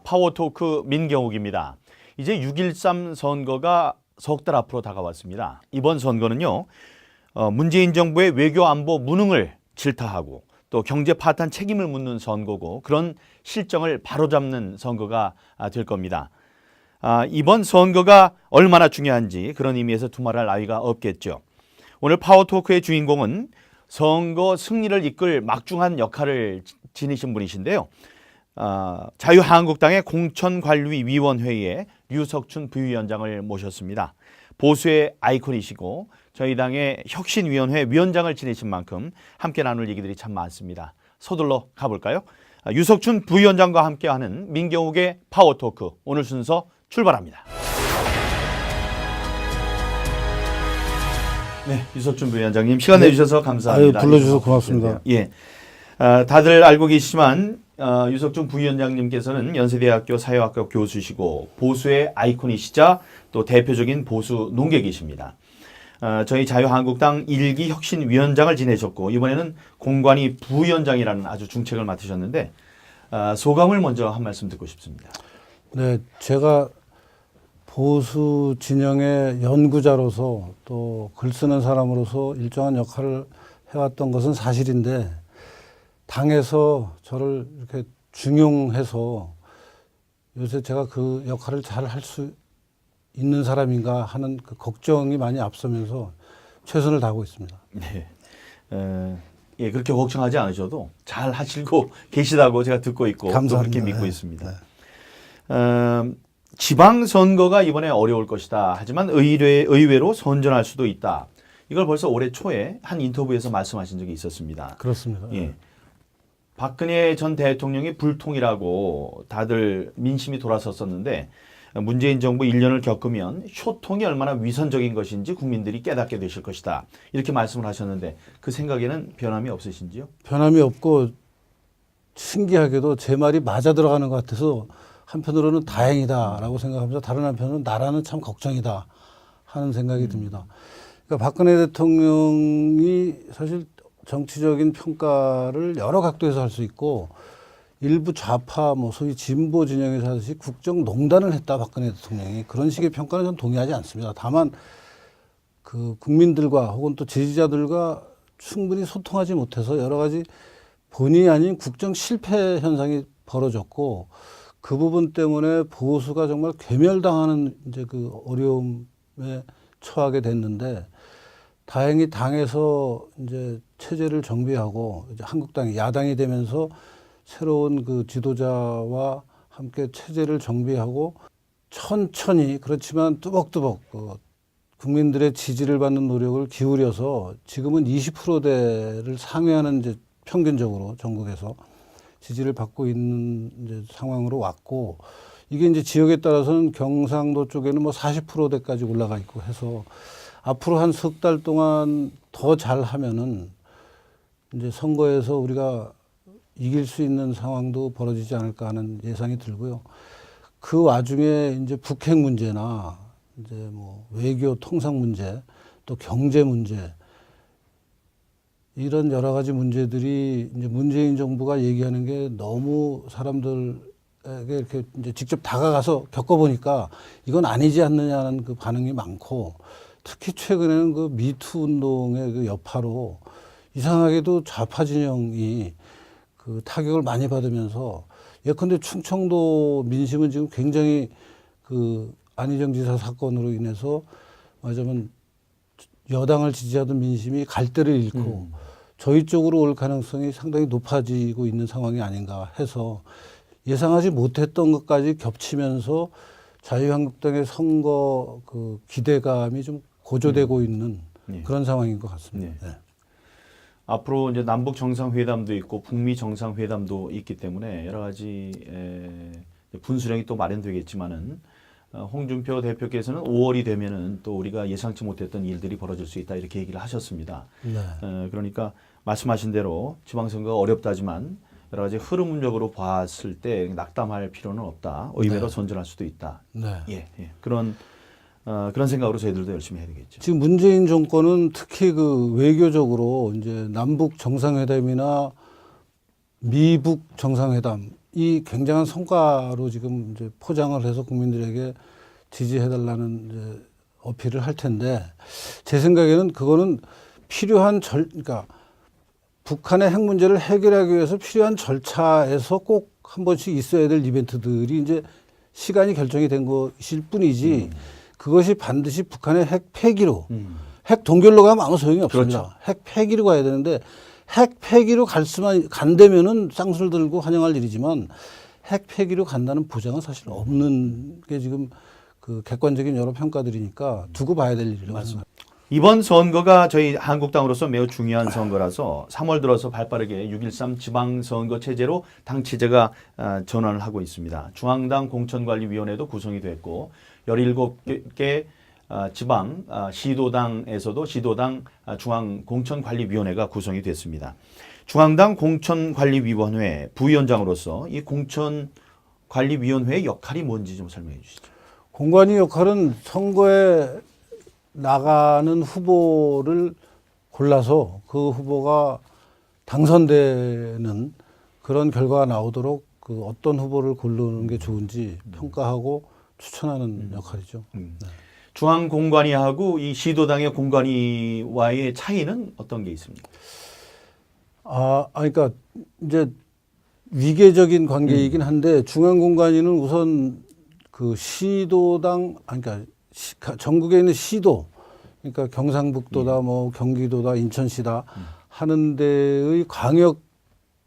파워토크 민경욱입니다. 이제 6.13 선거가 석 달 앞으로 다가왔습니다. 이번 선거는요, 문재인 정부의 외교 안보 무능을 질타하고 또 경제 파탄 책임을 묻는 선거고 그런 실정을 바로잡는 선거가 될 겁니다. 이번 선거가 얼마나 중요한지 그런 의미에서 두말할 나위가 없겠죠. 오늘 파워토크의 주인공은 선거 승리를 이끌 막중한 역할을 지니신 분이신데요. 자유한국당의 공천관리위원회의 류석춘 부위원장을 모셨습니다. 보수의 아이콘이시고 저희 당의 혁신위원회 위원장을 지내신 만큼 함께 나눌 얘기들이 참 많습니다. 서둘러 가볼까요? 유석춘 부위원장과 함께하는 민경욱의 파워토크 오늘 순서 출발합니다. 네, 유석춘 부위원장님 시간 내주셔서 감사합니다. 불러주셔서 고맙습니다. 예, 다들 알고 계시지만 유석춘 부위원장님께서는 연세대학교 사회학과 교수시고 보수의 아이콘이시자 또 대표적인 보수 농객이십니다. 저희 자유한국당 1기 혁신위원장을 지내셨고 이번에는 공관위 부위원장이라는 아주 중책을 맡으셨는데 소감을 먼저 한 말씀 듣고 싶습니다. 네, 제가 보수 진영의 연구자로서 또 글 쓰는 사람으로서 일정한 역할을 해왔던 것은 사실인데 당에서 저를 이렇게 중용해서 요새 제가 그 역할을 잘 할 수 있는 사람인가 하는 그 걱정이 많이 앞서면서 최선을 다하고 있습니다. 네, 예, 그렇게 걱정하지 않으셔도 잘 하시고 계시다고 제가 듣고 있고 또 그렇게 믿고 있습니다. 지방선거가 이번에 어려울 것이다. 하지만 의외로 선전할 수도 있다. 이걸 벌써 올해 초에 한 인터뷰에서 말씀하신 적이 있었습니다. 그렇습니다. 예. 박근혜 전 대통령이 불통이라고 다들 민심이 돌아섰었는데 문재인 정부 1년을 겪으면 효통이 얼마나 위선적인 것인지 국민들이 깨닫게 되실 것이다. 이렇게 말씀을 하셨는데 그 생각에는 변함이 없으신지요? 변함이 없고 신기하게도 제 말이 맞아 들어가는 것 같아서 한편으로는 다행이다라고 생각하면서 다른 한편으로는 나라는 참 걱정이다 하는 생각이 듭니다. 그러니까 박근혜 대통령이 사실 정치적인 평가를 여러 각도에서 할 수 있고 일부 좌파 뭐 소위 진보 진영에서 하듯이 국정농단을 했다 박근혜 대통령이 그런 식의 평가는 저는 동의하지 않습니다. 다만 그 국민들과 혹은 또 지지자들과 충분히 소통하지 못해서 여러 가지 본의 아닌 국정 실패 현상이 벌어졌고 그 부분 때문에 보수가 정말 괴멸당하는 이제 그 어려움에 처하게 됐는데 다행히 당에서 이제 체제를 정비하고 이제 한국당이 야당이 되면서 새로운 그 지도자와 함께 체제를 정비하고 천천히 그렇지만 뚜벅뚜벅 국민들의 지지를 받는 노력을 기울여서 지금은 20%대를 상회하는 이제 평균적으로 전국에서 지지를 받고 있는 이제 상황으로 왔고 이게 이제 지역에 따라서는 경상도 쪽에는 뭐 40%대까지 올라가 있고 해서 앞으로 한 석 달 동안 더 잘하면은 이제 선거에서 우리가 이길 수 있는 상황도 벌어지지 않을까 하는 예상이 들고요. 그 와중에 이제 북핵 문제나 이제 뭐 외교 통상 문제 또 경제 문제 이런 여러 가지 문제들이 이제 문재인 정부가 얘기하는 게 너무 사람들에게 이렇게 이제 직접 다가가서 겪어보니까 이건 아니지 않느냐는 그 반응이 많고 특히 최근에는 그 미투 운동의 그 여파로 이상하게도 좌파 진영이 그 타격을 많이 받으면서 예컨대 충청도 민심은 지금 굉장히 그 안희정 지사 사건으로 인해서 말하자면 여당을 지지하던 민심이 갈대를 잃고 저희 쪽으로 올 가능성이 상당히 높아지고 있는 상황이 아닌가 해서 예상하지 못했던 것까지 겹치면서 자유한국당의 선거 그 기대감이 좀 고조되고 있는 그런 상황인 것 같습니다. 네. 앞으로 이제 남북 정상회담도 있고 북미 정상회담도 있기 때문에 여러 가지 분수령이 또 마련되겠지만은 홍준표 대표께서는 5월이 되면은 또 우리가 예상치 못했던 일들이 벌어질 수 있다 이렇게 얘기를 하셨습니다. 네. 그러니까 말씀하신 대로 지방선거가 어렵다지만 여러 가지 흐름적으로 봤을 때 낙담할 필요는 없다. 의외로 선전할 수도 있다. 네. 예. 그런 생각으로 저희들도 열심히 해야 되겠죠. 지금 문재인 정권은 특히 그 외교적으로 이제 남북 정상회담이나 미북 정상회담 이 굉장한 성과로 지금 이제 포장을 해서 국민들에게 지지해달라는 이제 어필을 할 텐데 제 생각에는 그거는 필요한 그러니까 북한의 핵 문제를 해결하기 위해서 필요한 절차에서 꼭 한 번씩 있어야 될 이벤트들이 이제 시간이 결정이 된 것일 뿐이지 그것이 반드시 북한의 핵 폐기로 핵 동결로 가면 아무 소용이 없습니다. 그렇죠. 핵 폐기로 가야 되는데 핵 폐기로 간다면은 쌍수를 들고 환영할 일이지만 핵 폐기로 간다는 보장은 사실 없는 게 지금 그 객관적인 여러 평가들이니까 두고 봐야 될 일이라고 생각합니다. 이번 선거가 저희 한국당으로서 매우 중요한 선거라서 3월 들어서 발빠르게 6.13 지방선거 체제로 당 체제가 전환을 하고 있습니다. 중앙당 공천관리위원회도 구성이 됐고 17개 지방 시도당에서도 시도당 중앙공천관리위원회가 구성이 됐습니다. 중앙당 공천관리위원회 부위원장으로서 이 공천관리위원회의 역할이 뭔지 좀 설명해 주시죠. 공관위 역할은 선거에 나가는 후보를 골라서 그 후보가 당선되는 그런 결과가 나오도록 그 어떤 후보를 고르는 게 좋은지 평가하고 추천하는 역할이죠. 네. 중앙공관위하고 이 시도당의 공관위와의 차이는 어떤 게 있습니까? 그러니까 이제 위계적인 관계이긴 한데 중앙공관위는 우선 그 시도당, 그러니까 전국에 있는 시도, 그러니까 경상북도다, 뭐 경기도다, 인천시다 하는 데의 광역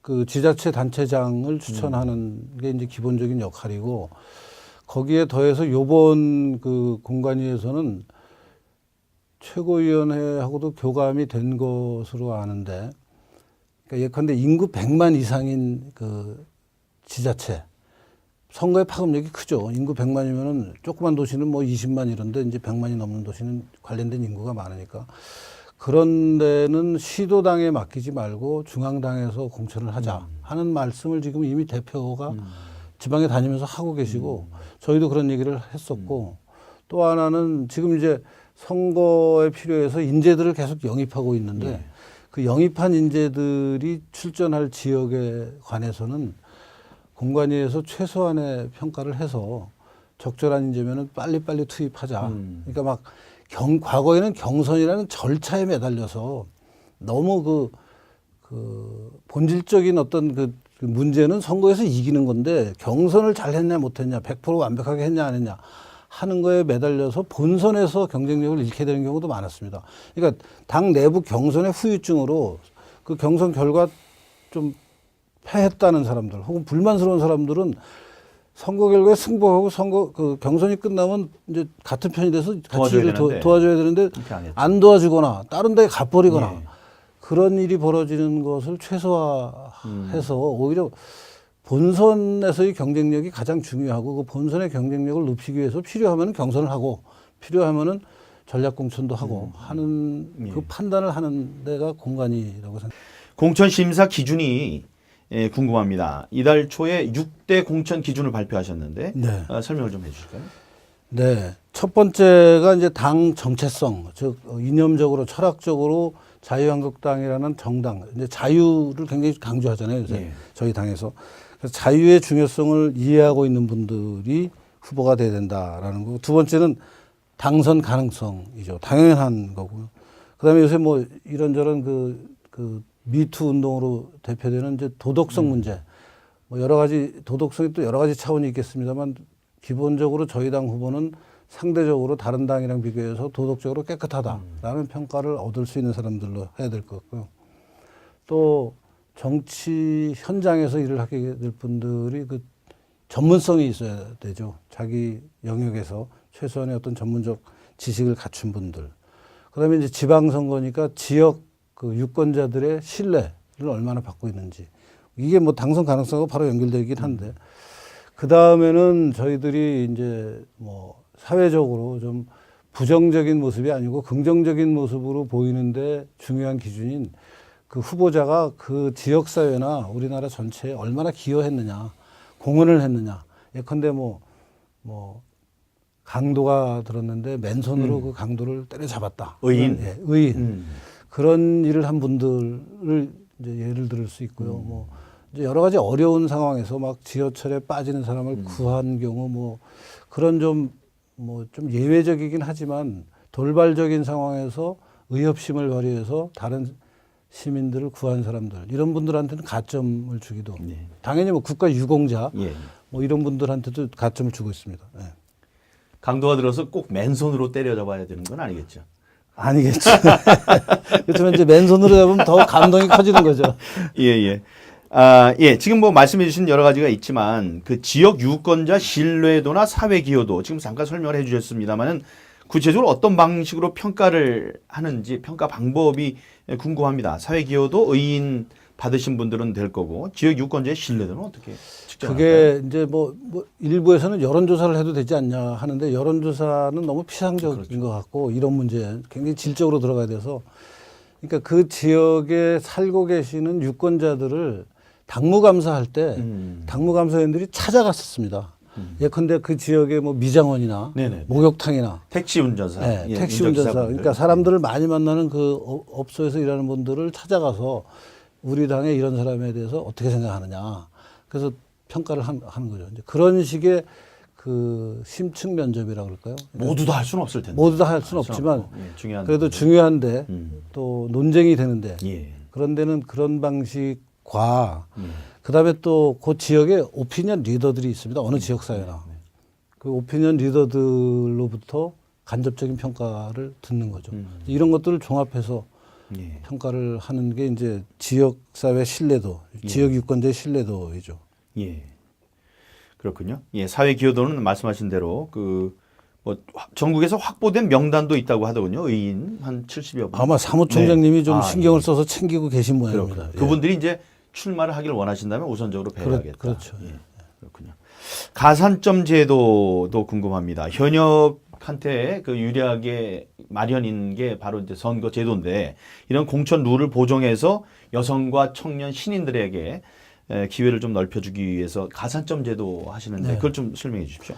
그 지자체 단체장을 추천하는 게 이제 기본적인 역할이고 거기에 더해서 요번 그 공관위에서는 최고위원회하고도 교감이 된 것으로 아는데, 그러니까 예컨대 인구 100만 이상인 그 지자체, 선거의 파급력이 크죠. 인구 100만이면은 조그만 도시는 뭐 20만 이런데 이제 100만이 넘는 도시는 관련된 인구가 많으니까 그런 데는 시도당에 맡기지 말고 중앙당에서 공천을 하자 하는 말씀을 지금 이미 대표가 지방에 다니면서 하고 계시고 저희도 그런 얘기를 했었고 또 하나는 지금 이제 선거에 필요해서 인재들을 계속 영입하고 있는데 그 영입한 인재들이 출전할 지역에 관해서는 공관위에서 최소한의 평가를 해서 적절한 인재면은 빨리빨리 투입하자. 그러니까 막 과거에는 경선이라는 절차에 매달려서 너무 그 본질적인 어떤 그 문제는 선거에서 이기는 건데 경선을 잘 했냐 못했냐 100% 완벽하게 했냐 안 했냐 하는 거에 매달려서 본선에서 경쟁력을 잃게 되는 경우도 많았습니다. 그러니까 당 내부 경선의 후유증으로 그 경선 결과 좀 패했다는 사람들 혹은 불만스러운 사람들은 선거 결과에 승복하고 그 경선이 끝나면 이제 같은 편이 돼서 같이 일을 도와줘야 되는데 안 도와주거나 다른 데에 가버리거나 그런 일이 벌어지는 것을 최소화해서 오히려 본선에서의 경쟁력이 가장 중요하고 그 본선의 경쟁력을 높이기 위해서 필요하면 경선을 하고 필요하면은 전략 공천도 하고 하는 그 판단을 하는 데가 공관위라고 생각합니다. 공천 심사 기준이 궁금합니다. 이달 초에 6대 공천 기준을 발표하셨는데 네. 설명을 좀 해주실까요? 네. 첫 번째가 이제 당 정체성, 즉 이념적으로 철학적으로 자유한국당이라는 정당, 이제 자유를 굉장히 강조하잖아요. 요새 저희 당에서. 그래서 자유의 중요성을 이해하고 있는 분들이 후보가 돼야 된다라는 거고 두 번째는 당선 가능성이죠. 당연한 거고요. 그다음에 요새 뭐 이런저런 그 미투 운동으로 대표되는 이제 도덕성 문제, 뭐 여러 가지 도덕성이 또 여러 가지 차원이 있겠습니다만 기본적으로 저희 당 후보는 상대적으로 다른 당이랑 비교해서 도덕적으로 깨끗하다라는 평가를 얻을 수 있는 사람들로 해야 될 것 같고요. 또 정치 현장에서 일을 하게 될 분들이 그 전문성이 있어야 되죠. 자기 영역에서 최소한의 어떤 전문적 지식을 갖춘 분들. 그다음에 이제 지방선거니까 지역 그 유권자들의 신뢰를 얼마나 받고 있는지. 이게 뭐 당선 가능성하고 바로 연결되긴 한데. 그 다음에는 저희들이 이제 뭐 사회적으로 좀 부정적인 모습이 아니고 긍정적인 모습으로 보이는데 중요한 기준인 그 후보자가 그 지역사회나 우리나라 전체에 얼마나 기여했느냐, 공헌을 했느냐. 예컨대 뭐 강도가 들었는데 맨손으로 그 강도를 때려잡았다. 의인. 의인. 그런 일을 한 분들을 이제 예를 들을 수 있고요. 뭐 이제 여러 가지 어려운 상황에서 막 지하철에 빠지는 사람을 구한 경우 뭐 그런 좀 예외적이긴 하지만 돌발적인 상황에서 의협심을 발휘해서 다른 시민들을 구한 사람들 이런 분들한테는 가점을 주기도 당연히 뭐 국가 유공자 예. 뭐 이런 분들한테도 가점을 주고 있습니다. 예. 강도가 들어서 꼭 맨손으로 때려잡아야 되는 건 아니겠죠. 아니겠죠. 그렇지만 이제 맨손으로 잡으면 더 감동이 커지는 거죠. 예, 예. 아, 예. 지금 뭐 말씀해 주신 여러 가지가 있지만 그 지역 유권자 신뢰도나 사회 기여도 지금 잠깐 설명을 해 주셨습니다만은 구체적으로 어떤 방식으로 평가를 하는지 평가 방법이 궁금합니다. 사회 기여도 의인 받으신 분들은 될 거고 지역 유권자의 신뢰도는 어떻게 측정할까요? 그게 이제 뭐 일부에서는 여론조사를 해도 되지 않냐 하는데 여론조사는 너무 피상적인 것 같고 이런 문제 굉장히 질적으로 들어가야 돼서 그러니까 그 지역에 살고 계시는 유권자들을 당무감사할 때 당무감사위원들이 찾아갔었습니다. 예컨대 그 지역에 뭐 미장원이나 네네. 목욕탕이나 택시 운전사, 네, 예, 택시 운전사 운전기사분들. 그러니까 사람들을 많이 만나는 그 업소에서 일하는 분들을 찾아가서 우리 당에 이런 사람에 대해서 어떻게 생각하느냐 그래서 평가를 하는 거죠. 이제 그런 식의 그 심층 면접이라 그럴까요? 모두 다 할 수는 없을 텐데. 모두 다 할 수는 없지만 예, 중요한 그래도 부분들. 중요한데 또 논쟁이 되는데 예. 그런 데는 그런 방식과 그다음에 또 그 지역에 오피니언 리더들이 있습니다. 어느 지역 사회나 그 오피니언 리더들로부터 간접적인 평가를 듣는 거죠. 이런 것들을 종합해서 예. 평가를 하는 게 이제 지역 사회 신뢰도, 지역 유권자의 신뢰도이죠. 예. 그렇군요. 예, 사회 기여도는 말씀하신 대로 그 뭐 전국에서 확보된 명단도 있다고 하더군요. 의인 한 70여 분. 아마 사무총장님이 네. 좀 아, 신경을 예. 써서 챙기고 계신 모양입니다. 예. 그분들이 이제 출마를 하기를 원하신다면 우선적으로 배려하겠다. 그렇죠. 예. 그렇군요. 가산점 제도도 궁금합니다. 현역한테 그 유리하게 마련인 게 바로 이제 선거 제도인데 이런 공천 룰을 보정해서 여성과 청년 신인들에게 기회를 좀 넓혀주기 위해서 가산점 제도 하시는데 네. 그걸 좀 설명해 주십시오.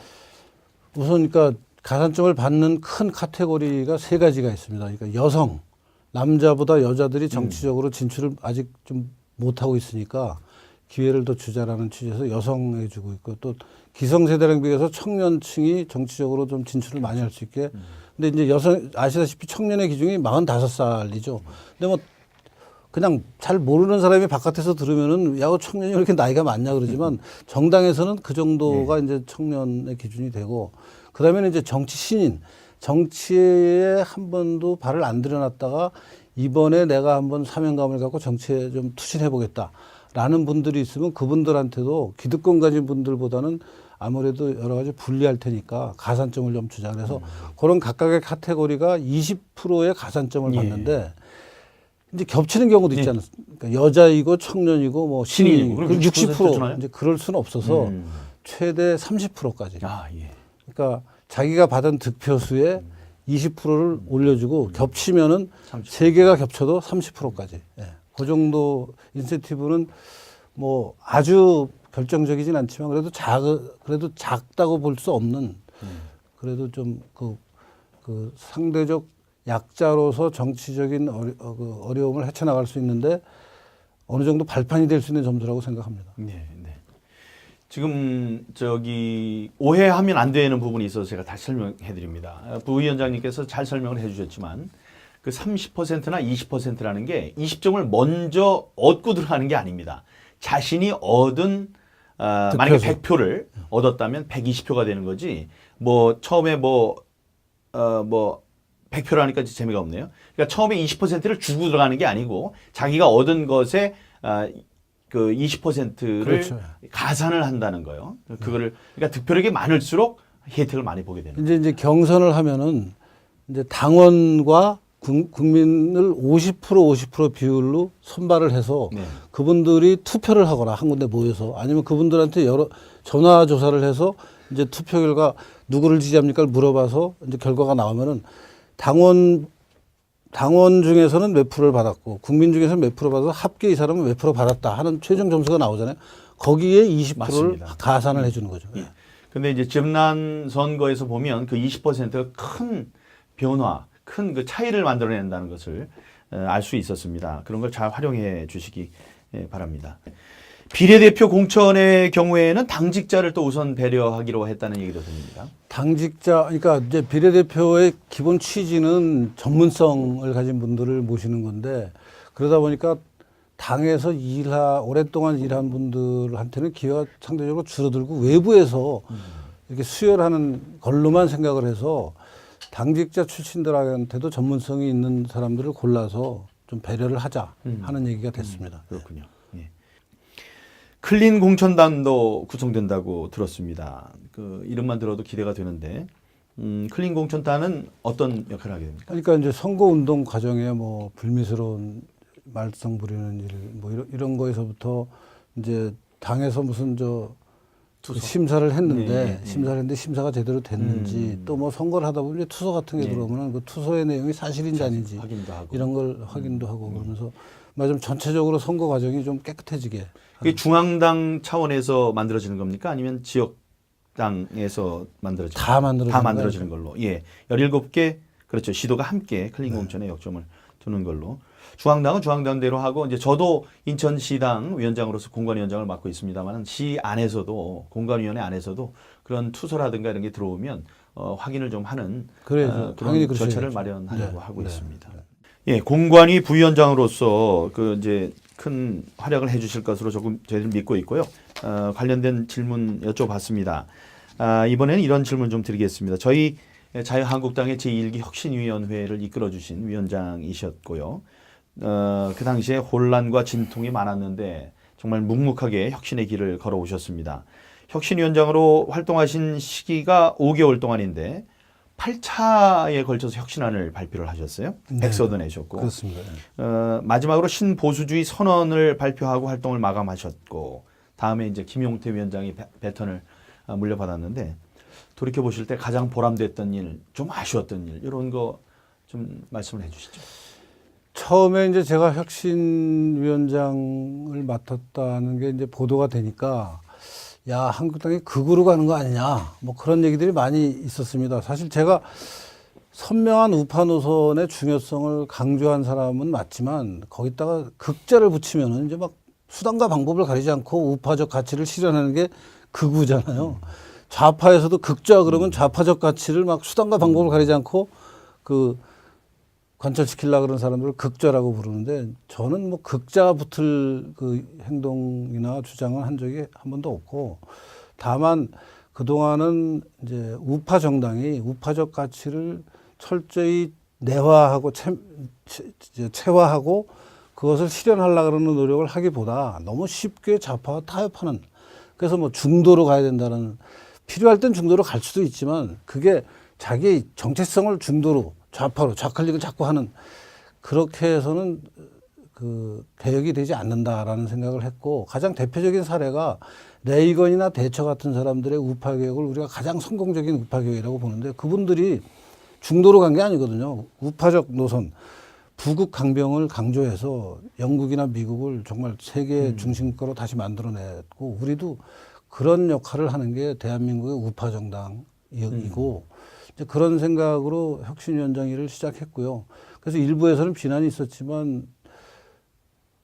우선 그러니까 가산점을 받는 큰 카테고리가 세 가지가 있습니다. 그러니까 여성, 남자보다 여자들이 정치적으로 진출을 아직 좀 못하고 있으니까 기회를 더 주자라는 취지에서 여성에 주고 있고 또 기성세대랑 비해서 청년층이 정치적으로 좀 진출을 많이 할 수 있게. 근데 이제 여성 아시다시피 청년의 기준이 45살이죠. 근데 뭐 그냥 잘 모르는 사람이 바깥에서 들으면은 야, 청년이 왜 이렇게 나이가 많냐 그러지만 정당에서는 그 정도가 이제 청년의 기준이 되고 그다음에는 이제 정치 신인, 정치에 한 번도 발을 안 들여놨다가 이번에 내가 한번 사명감을 갖고 정치에 좀 투신해 보겠다라는 분들이 있으면 그분들한테도 기득권 가진 분들보다는 아무래도 여러 가지 불리할 테니까 가산점을 좀 주자. 그래서 그런 각각의 카테고리가 20%의 가산점을 받는데 이제 겹치는 경우도 있지 않습니까? 그러니까 여자이고 청년이고 뭐 신인이고 그럼 60% 주나요? 이제 그럴 수는 없어서 최대 30%까지. 아, 예. 그러니까 자기가 받은 득표수의 20%를 올려주고 겹치면은 30%. 세 개가 겹쳐도 30%까지. 예. 그 정도 인센티브는 뭐 아주 결정적이진 않지만 그래도 작다고 볼 수 없는 그래도 좀 그 상대적 약자로서 정치적인 어려움을 헤쳐나갈 수 있는데 어느 정도 발판이 될 수 있는 점수라고 생각합니다. 네, 네. 지금 저기 오해하면 안 되는 부분이 있어서 제가 다시 설명해 드립니다. 부위원장님께서 잘 설명을 해 주셨지만 그 30%나 20%라는 게 20점을 먼저 얻고 들어가는 게 아닙니다. 자신이 얻은 만약에 100표를 얻었다면 120표가 되는 거지. 뭐 처음에 뭐 100표라니까 재미가 없네요. 그러니까 처음에 20%를 주고 들어가는 게 아니고 자기가 얻은 것에 그 20%를 그렇죠. 가산을 한다는 거예요. 그거를 그러니까 득표력이 많을수록 혜택을 많이 보게 되는 거예요. 이제 경선을 하면은 이제 당원과 국민을 50% 비율로 선발을 해서 네. 그분들이 투표를 하거나 한 군데 모여서 아니면 그분들한테 여러 전화 조사를 해서 이제 투표 결과 누구를 지지합니까를 물어봐서 이제 결과가 나오면은 당원 중에서는 몇 프로를 받았고 국민 중에서는 몇 프로 받아서 합계 이 사람은 몇 프로 받았다 하는 최종 점수가 나오잖아요. 거기에 20%를 맞습니다. 가산을 해주는 거죠. 예. 근데 이제 지난 선거에서 보면 그 20%가 큰 변화, 큰 그 차이를 만들어낸다는 것을 알 수 있었습니다. 그런 걸 잘 활용해 주시기 바랍니다. 비례대표 공천의 경우에는 당직자를 또 우선 배려하기로 했다는 얘기도 들립니다. 당직자, 그러니까 이제 비례대표의 기본 취지는 전문성을 가진 분들을 모시는 건데 그러다 보니까 당에서 오랫동안 일한 분들한테는 기회가 상대적으로 줄어들고 외부에서 이렇게 수혈하는 걸로만 생각을 해서 당직자 출신들한테도 전문성이 있는 사람들을 골라서 좀 배려를 하자 하는 얘기가 됐습니다. 그렇군요. 예. 클린 공천단도 구성된다고 들었습니다. 그 이름만 들어도 기대가 되는데 클린 공천단은 어떤 역할을 하게 됩니까? 그러니까 이제 선거운동 과정에 뭐 불미스러운 말썽 부리는 일, 뭐 이런 거에서부터 이제 당에서 무슨 심사를 했는데 심사가 제대로 됐는지 또 뭐 선거를 하다 보면 투소 같은 게 들어오면 그 투소의 내용이 사실인지 아닌지 확인도 하고. 이런 걸 확인도 하고 그러면서 좀 전체적으로 선거 과정이 좀 깨끗해지게. 그게 중앙당 차원에서 만들어지는 겁니까? 아니면 지역당에서 만들어지는 다 만들어지는 걸로. 예. 17개 그렇죠. 시도가 함께 클린 공천에 역점을 두는 걸로. 중앙당은 중앙당대로 하고 이제 저도 인천시당 위원장으로서 공관위원장을 맡고 있습니다만 시 안에서도 공관위원회 안에서도 그런 투소라든가 이런 게 들어오면 확인을 좀 하는 그런 절차를 마련하려고 하고 있습니다. 예, 공관위 부위원장으로서 그 이제 큰 활약을 해주실 것으로 조금 저희들 믿고 있고요. 관련된 질문 여쭤봤습니다. 이번에는 이런 질문 좀 드리겠습니다. 저희 자유한국당의 제1기 혁신위원회를 이끌어주신 위원장이셨고요. 그 당시에 혼란과 진통이 많았는데 정말 묵묵하게 혁신의 길을 걸어오셨습니다. 혁신위원장으로 활동하신 시기가 5개월 동안인데 8차에 걸쳐서 혁신안을 발표를 하셨어요. 네. 백서도 내셨고. 그렇습니다. 마지막으로 신보수주의 선언을 발표하고 활동을 마감하셨고 다음에 이제 김용태 위원장이 배턴을 물려받았는데 돌이켜 보실 때 가장 보람됐던 일, 좀 아쉬웠던 일 이런 거 좀 말씀을 해주시죠. 처음에 이제 제가 혁신위원장을 맡았다는 게 이제 보도가 되니까 야, 한국당이 극으로 가는 거 아니냐 뭐 그런 얘기들이 많이 있었습니다. 사실 제가 선명한 우파 노선의 중요성을 강조한 사람은 맞지만 거기다가 극자를 붙이면은 이제 막 수단과 방법을 가리지 않고 우파적 가치를 실현하는 게 극우잖아요. 좌파에서도 극좌 그러면 좌파적 가치를 막 수단과 방법을 가리지 않고 그 관철시키려고 그러는 사람들을 극좌라고 부르는데 저는 뭐 극자 붙을 그 행동이나 주장을 한 적이 한 번도 없고 다만 그동안은 이제 우파 정당이 우파적 가치를 철저히 내화하고 체화하고 그것을 실현하려고 그러는 노력을 하기보다 너무 쉽게 좌파와 타협하는 그래서 뭐 중도로 가야 된다는 필요할 땐 중도로 갈 수도 있지만 그게 자기 정체성을 중도로 좌파로 좌클릭을 자꾸 하는 그렇게 해서는 그 개혁이 되지 않는다라는 생각을 했고 가장 대표적인 사례가 레이건이나 대처 같은 사람들의 우파 개혁을 우리가 가장 성공적인 우파 개혁이라고 보는데 그분들이 중도로 간 게 아니거든요. 우파적 노선, 부국 강병을 강조해서 영국이나 미국을 정말 세계 중심국가로 다시 만들어냈고 우리도 그런 역할을 하는 게 대한민국의 우파 정당이고 이제 그런 생각으로 혁신위원장 일을 시작했고요. 그래서 일부에서는 비난이 있었지만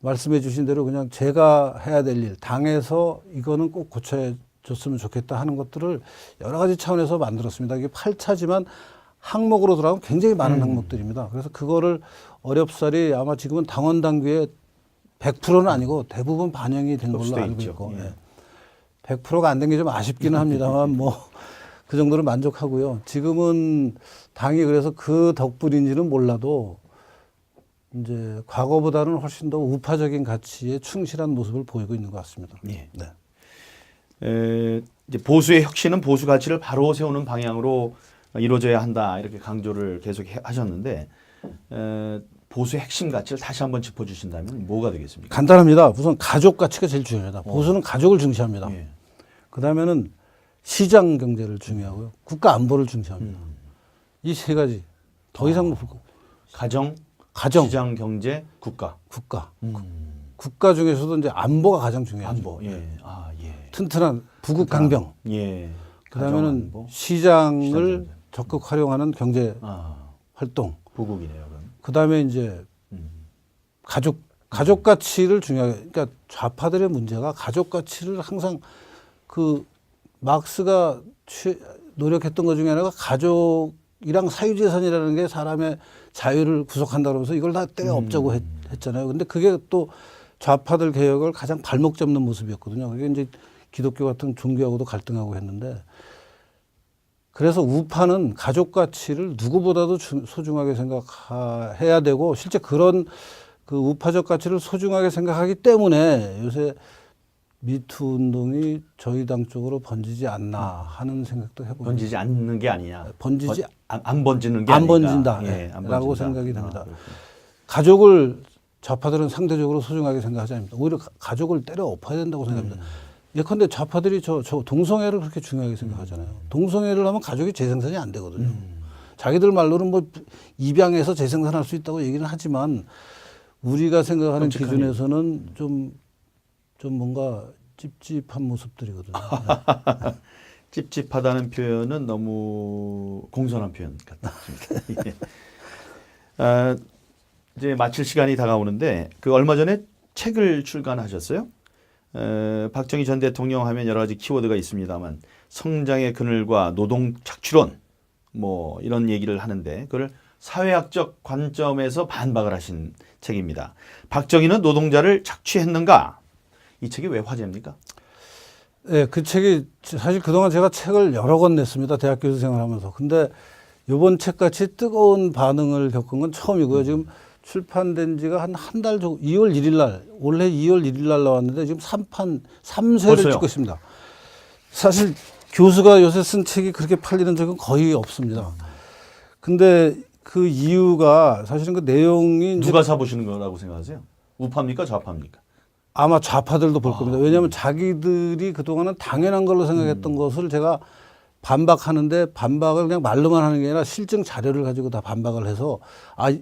말씀해 주신 대로 그냥 제가 해야 될 일, 당에서 이거는 꼭 고쳐줬으면 좋겠다 하는 것들을 여러 가지 차원에서 만들었습니다. 이게 8차지만 항목으로 들어가면 굉장히 많은 항목들입니다. 그래서 그거를 어렵사리 아마 지금은 당원 당규에 100%는 아니고 대부분 반영이 된 걸로 알고 있고 예. 100%가 안 된 게 좀 아쉽기는 합니다만 뭐 그 정도로 만족하고요. 지금은 당이 그래서 그 덕분인지는 몰라도 이제 과거보다는 훨씬 더 우파적인 가치에 충실한 모습을 보이고 있는 것 같습니다. 예. 네. 이제 보수의 혁신은 보수 가치를 바로 세우는 방향으로 이루어져야 한다 이렇게 강조를 계속 하셨는데 보수의 핵심 가치를 다시 한번 짚어주신다면 뭐가 되겠습니까? 간단합니다. 우선 가족 가치가 제일 중요합니다. 보수는 가족을 중시합니다. 예. 그다음에는 시장 경제를 중요하고요. 국가 안보를 중시합니다. 이 세 가지 더 이상 가정, 시장 경제, 국가. 국가 중에서도 이제 안보가 가장 중요하죠. 안보. 예. 아, 예. 튼튼한 부국 강병. 예. 그다음에는 안보. 시장을 적극 활용하는 경제 활동. 부국이네요. 그럼. 그다음에 이제 가족 가치를 중요하게, 그러니까 좌파들의 문제가 가족 가치를 항상 그 막스가 노력했던 것 중에 하나가 가족이랑 사유재산이라는 게 사람의 자유를 구속한다 그러면서 이걸 다 떼어엎자고 했잖아요. 근데 그게 또 좌파들 개혁을 가장 발목 잡는 모습이었거든요. 그게 이제 기독교 같은 종교하고도 갈등하고 했는데, 그래서 우파는 가족 가치를 누구보다도 소중하게 생각해야 되고, 실제 그런 그 우파적 가치를 소중하게 생각하기 때문에 요새 미투 운동이 저희 당 쪽으로 번지지 않나 하는 생각도 해봅니다. 번지지 않는 게 아니냐. 안 번지는 게 안 아니라. 번진다라고 예, 안 번진다. 생각이 듭니다. 그렇군요. 가족을 좌파들은 상대적으로 소중하게 생각하지 않습니다. 오히려 가족을 때려 엎어야 된다고 생각합니다. 예컨대 좌파들이 저 동성애를 그렇게 중요하게 생각하잖아요. 동성애를 하면 가족이 재생산이 안 되거든요. 자기들 말로는 뭐 입양해서 재생산할 수 있다고 얘기는 하지만 우리가 생각하는 끔찍하네. 기준에서는 좀 뭔가 찝찝한 모습들이거든요. 찝찝하다는 표현은 너무 공손한 표현 같습니다. 예. 아, 이제 마칠 시간이 다가오는데 그 얼마 전에 책을 출간하셨어요. 박정희 전 대통령 하면 여러 가지 키워드가 있습니다만 성장의 그늘과 노동 착취론 뭐 이런 얘기를 하는데 그걸 사회학적 관점에서 반박을 하신 책입니다. 박정희는 노동자를 착취했는가? 이 책이 왜 화제입니까? 네, 그 책이 사실 그동안 제가 책을 여러 권 냈습니다. 대학 교수 생활하면서. 근데 이번 책같이 뜨거운 반응을 겪은 건 처음이고요. 지금 출판된 지가 한 달 정도, 2월 1일 날, 올해 2월 1일 날 나왔는데 지금 3세를 벌써요? 찍고 있습니다. 사실 교수가 요새 쓴 책이 그렇게 팔리는 적은 거의 없습니다. 근데 그 이유가 사실은 그 내용이 이제 누가 사보시는 거라고 생각하세요? 우파입니까? 좌파입니까? 아마 좌파들도 볼 겁니다. 왜냐하면 자기들이 그동안은 당연한 걸로 생각했던 것을 제가 반박하는데 반박을 그냥 말로만 하는 게 아니라 실증 자료를 가지고 다 반박을 해서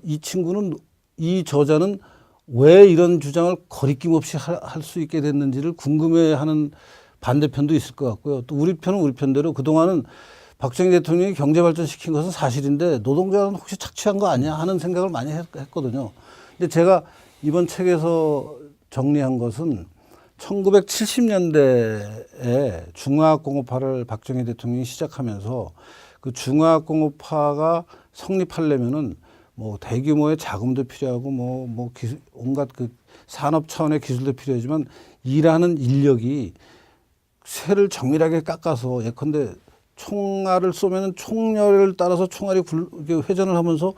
이 친구는 이 저자는 왜 이런 주장을 거리낌 없이 할 수 있게 됐는지를 궁금해하는 반대편도 있을 것 같고요. 또 우리 편은 우리 편대로 그동안은 박정희 대통령이 경제 발전시킨 것은 사실인데 노동자는 혹시 착취한 거 아니야 하는 생각을 많이 했거든요. 근데 제가 이번 책에서 정리한 것은 1970년대에 중화학공업화를 박정희 대통령이 시작하면서 그 중화학공업화가 성립하려면은 뭐 대규모의 자금도 필요하고 뭐 기술, 온갖 그 산업 차원의 기술도 필요하지만 일하는 인력이 쇠를 정밀하게 깎아서 예컨대 총알을 쏘면은 총열을 따라서 총알이 회전을 하면서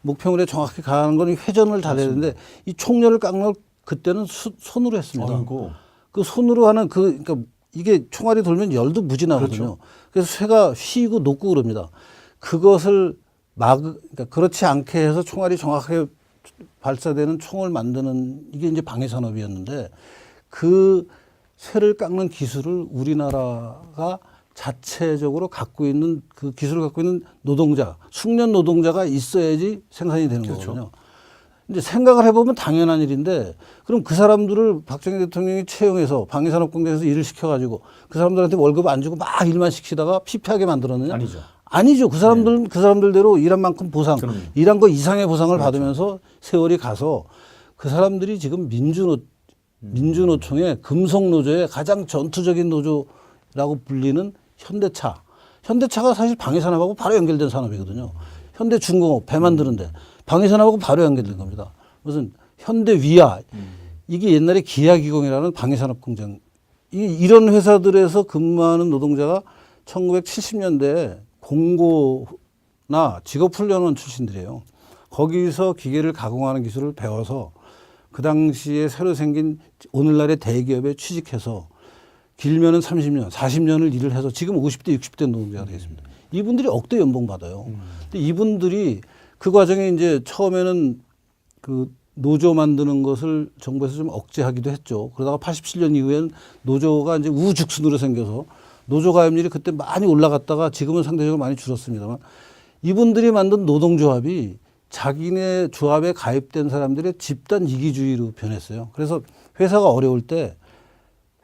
목표물에 정확히 가는 건 회전을 잘해야 되는데 이 총열을 깎는 걸 그때는 손으로 했습니다. 아이고. 그 손으로 하는 그러니까 이게 총알이 돌면 열도 무지 나거든요. 그렇죠. 그래서 쇠가 휘고 녹고 그럽니다. 그것을 그러니까 그렇지 않게 해서 총알이 정확하게 발사되는 총을 만드는 이게 이제 방위 산업이었는데 그 쇠를 깎는 기술을 우리나라가 자체적으로 갖고 있는 그 기술을 갖고 있는 노동자, 숙련 노동자가 있어야지 생산이 되는 거거든요. 이제 생각을 해보면 당연한 일인데 그럼 그 사람들을 박정희 대통령이 채용해서 방위산업공단에서 일을 시켜가지고 그 사람들한테 월급 안 주고 막 일만 시키다가 피폐하게 만들었느냐? 아니죠. 아니죠. 그 사람들은 그 사람들대로 일한 만큼 보상, 그럼요. 일한 거 이상의 보상을 받으면서 세월이 가서 그 사람들이 지금 민주노총의 금속노조의 가장 전투적인 노조라고 불리는 현대차가 사실 방위산업하고 바로 연결된 산업이거든요. 현대중공업 배 만드는데 방위산업하고 바로 연결된 겁니다. 무슨 현대위아 이게 옛날에 기아기공이라는 방위산업 공장 이런 회사들에서 근무하는 노동자가 1970년대에 공고나 직업훈련원 출신들이에요. 거기서 기계를 가공하는 기술을 배워서 그 당시에 새로 생긴 오늘날의 대기업에 취직해서 길면은 30년, 40년을 일을 해서 지금 50대, 60대 노동자가 되겠습니다. 이분들이 억대 연봉 받아요. 근데 이분들이 그 과정에 이제 처음에는 그 노조 만드는 것을 정부에서 좀 억제하기도 했죠. 그러다가 87년 이후에는 노조가 이제 우후죽순으로 생겨서 노조 가입률이 그때 많이 올라갔다가 지금은 상대적으로 많이 줄었습니다만 이분들이 만든 노동조합이 자기네 조합에 가입된 사람들의 집단 이기주의로 변했어요. 그래서 회사가 어려울 때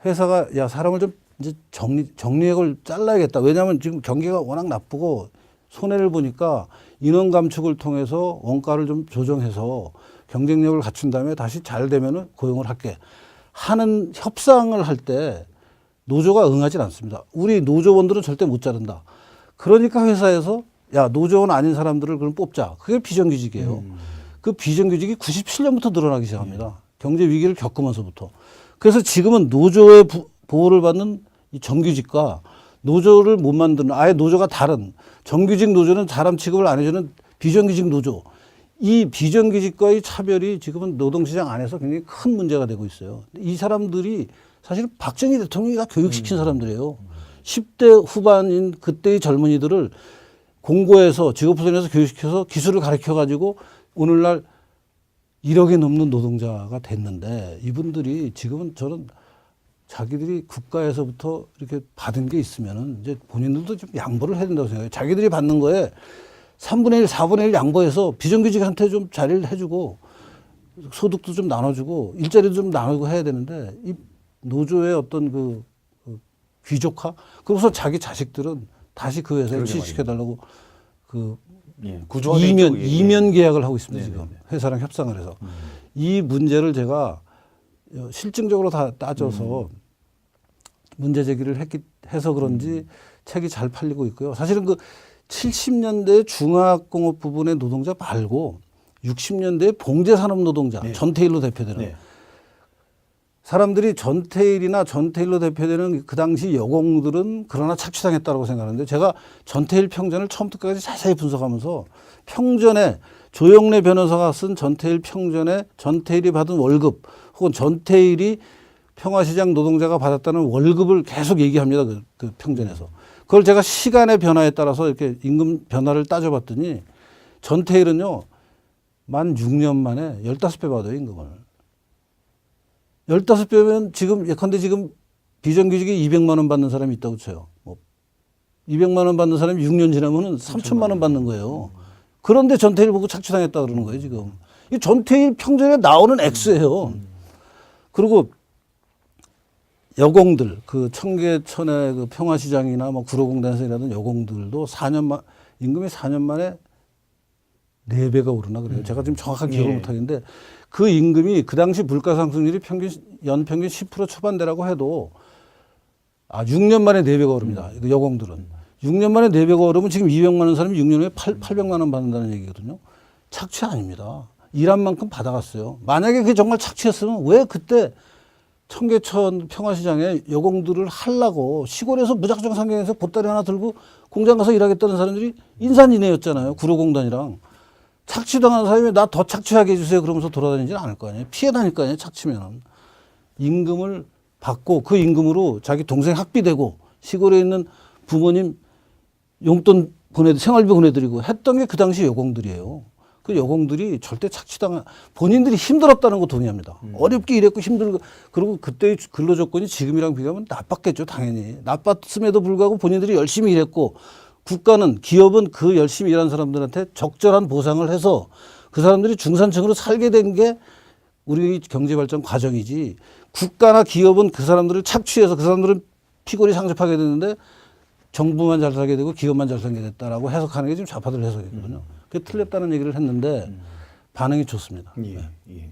회사가 야 사람을 좀 이제 정리액을 잘라야겠다. 왜냐하면 지금 경기가 워낙 나쁘고 손해를 보니까 인원 감축을 통해서 원가를 좀 조정해서 경쟁력을 갖춘 다음에 다시 잘 되면은 고용을 할게 하는 협상을 할 때 노조가 응하지 않습니다. 우리 노조원들은 절대 못 자른다. 그러니까 회사에서 야, 노조원 아닌 사람들을 그럼 뽑자. 그게 비정규직이에요. 그 비정규직이 97년부터 늘어나기 시작합니다. 경제 위기를 겪으면서부터. 그래서 지금은 노조의 보호를 받는 이 정규직과 노조를 못 만드는 아예 노조가 다른 정규직 노조는 사람 취급을 안 해주는 비정규직 노조. 이 비정규직과의 차별이 지금은 노동시장 안에서 굉장히 큰 문제가 되고 있어요. 이 사람들이 사실 박정희 대통령이 다 교육시킨 사람들이에요. 10대 후반인 그때의 젊은이들을 공고해서 직업훈련에서 교육시켜서 기술을 가르쳐가지고 오늘날 1억이 넘는 노동자가 됐는데 이분들이 지금은 저는 자기들이 국가에서부터 이렇게 받은 게 있으면은 이제 본인들도 좀 양보를 해야 된다고 생각해요. 자기들이 받는 거에 3분의 1, 4분의 1 양보해서 비정규직한테 좀 자리를 해주고 소득도 좀 나눠주고 일자리도 좀 나누고 해야 되는데 이 노조의 어떤 그 귀족화 그러고서 자기 자식들은 다시 그 회사에 취직시켜달라고 그 구조화 이면 계약을 하고 있습니다. 네네네. 지금 회사랑 협상을 해서 이 문제를 제가 실증적으로 다 따져서 문제 제기를 해서 그런지 책이 잘 팔리고 있고요. 사실은 그 70년대 중화학공업 부분의 노동자 말고 60년대 봉제산업 노동자 네. 전태일로 대표되는 네. 사람들이 전태일이나 전태일로 대표되는 그 당시 여공들은 그러나 착취당했다고 생각하는데 제가 전태일 평전을 처음부터 끝까지 자세히 분석하면서 평전에 조영래 변호사가 쓴 전태일 평전에 전태일이 받은 월급 혹은 전태일이 평화시장 노동자가 받았다는 월급을 계속 얘기합니다. 그 평전에서. 그걸 제가 시간의 변화에 따라서 이렇게 임금 변화를 따져봤더니 전태일은요, 만 6년 만에 15배 받아요, 임금을. 15배면 지금, 예컨대 지금 비정규직이 200만 원 받는 사람이 있다고 쳐요. 뭐 200만 원 받는 사람이 6년 지나면은 3천만 원 받는 거예요. 그런데 전태일 보고 착취당했다 그러는 거예요, 지금. 이 전태일 평전에 나오는 액수예요. 그리고 여공들, 그 청계천의 그 평화시장이나 뭐 구로공단에서 일하던 여공들도 임금이 4년 만에 4배가 오르나 그래요. 제가 지금 정확한 기억을 못 하겠는데 그 임금이 그 당시 물가 상승률이 연평균 10% 초반대라고 해도 6년 만에 4배가 오릅니다. 그 여공들은. 6년 만에 4배가 오르면 지금 200만 원 사람이 6년 후에 800만 원 받는다는 얘기거든요. 착취 아닙니다. 일한 만큼 받아갔어요. 만약에 그게 정말 착취였으면 왜 그때 청계천 평화시장에 여공들을 하려고 시골에서 무작정 상경해서 보따리 하나 들고 공장 가서 일하겠다는 사람들이 인산인해였잖아요. 구로공단이랑. 착취당한 사람이 나 더 착취하게 해주세요 그러면서 돌아다니지는 않을 거 아니에요. 피해 다닐 거 아니에요. 착취면. 임금을 받고 그 임금으로 자기 동생 학비 대고 시골에 있는 부모님 용돈 생활비 보내드리고 했던 게 그 당시 여공들이에요. 그 여공들이 절대 본인들이 힘들었다는 거 동의합니다. 어렵게 일했고 힘들고 그리고 그때의 근로 조건이 지금이랑 비교하면 나빴겠죠. 당연히. 나빴음에도 불구하고 본인들이 열심히 일했고 국가는 기업은 그 열심히 일한 사람들한테 적절한 보상을 해서 그 사람들이 중산층으로 살게 된 게 우리 경제발전 과정이지 국가나 기업은 그 사람들을 착취해서 그 사람들은 피골이 상접하게 되는데 정부만 잘 살게 되고 기업만 잘 살게 됐다라고 해석하는 게 지금 좌파들 해석이거든요. 그게 틀렸다는 얘기를 했는데 반응이 좋습니다. 예, 예.